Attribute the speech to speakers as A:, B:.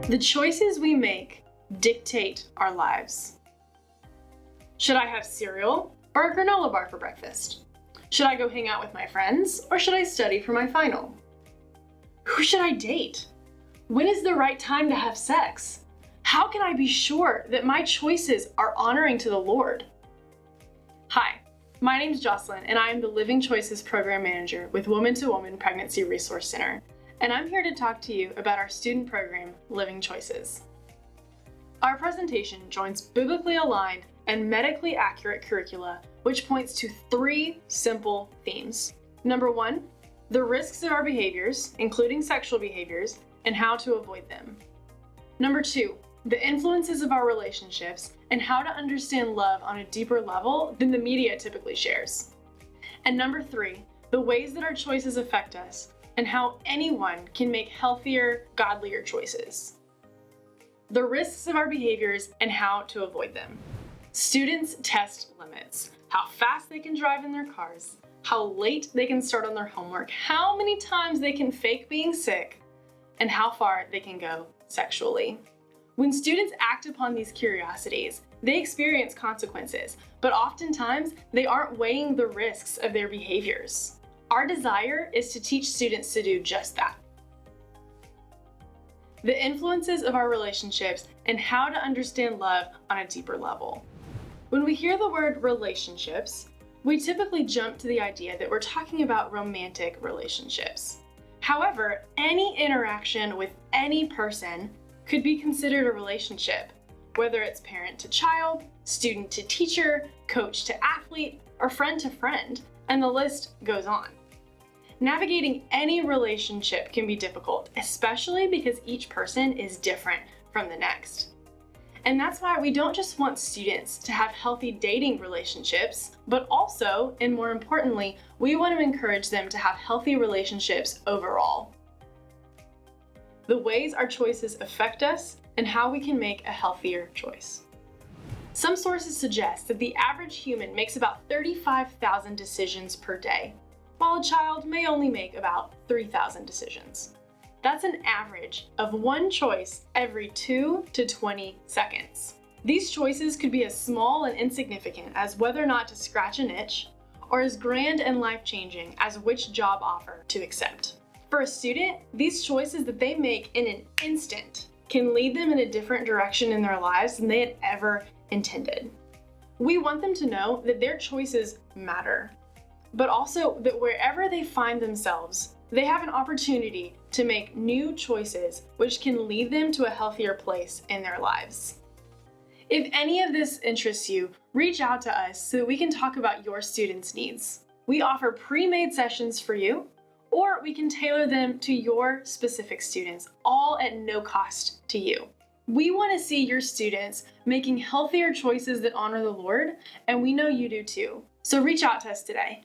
A: The choices we make dictate our lives. Should I have cereal or a granola bar for breakfast? Should I go hang out with my friends or should I study for my final? Who should I date? When is the right time to have sex? How can I be sure that my choices are honoring to the Lord? Hi, my name's Jocelyn and I am the Living Choices Program Manager with Woman to Woman Pregnancy Resource Center, and I'm here to talk to you about our student program, Living Choices. Our presentation joins biblically aligned and medically accurate curricula, which points to 3 simple themes. Number 1, the risks of our behaviors, including sexual behaviors, and how to avoid them. Number 2, the influences of our relationships and how to understand love on a deeper level than the media typically shares. And number 3, the ways that our choices affect us and how anyone can make healthier, godlier choices. The risks of our behaviors and how to avoid them. Students test limits, how fast they can drive in their cars, how late they can start on their homework, how many times they can fake being sick, and how far they can go sexually. When students act upon these curiosities, they experience consequences, but oftentimes they aren't weighing the risks of their behaviors. Our desire is to teach students to do just that. The influences of our relationships and how to understand love on a deeper level. When we hear the word relationships, we typically jump to the idea that we're talking about romantic relationships. However, any interaction with any person could be considered a relationship, whether it's parent to child, student to teacher, coach to athlete, or friend to friend, and the list goes on. Navigating any relationship can be difficult, especially because each person is different from the next. And that's why we don't just want students to have healthy dating relationships, but also, and more importantly, we want to encourage them to have healthy relationships overall. The ways our choices affect us and how we can make a healthier choice. Some sources suggest that the average human makes about 35,000 decisions per day, while a child may only make about 3,000 decisions. That's an average of one choice every 2 to 20 seconds. These choices could be as small and insignificant as whether or not to scratch an itch, or as grand and life-changing as which job offer to accept. For a student, these choices that they make in an instant can lead them in a different direction in their lives than they had ever intended. We want them to know that their choices matter, but also that wherever they find themselves, they have an opportunity to make new choices which can lead them to a healthier place in their lives. If any of this interests you, reach out to us so that we can talk about your students' needs. We offer pre-made sessions for you, or we can tailor them to your specific students, all at no cost to you. We want to see your students making healthier choices that honor the Lord, and we know you do too. So reach out to us today.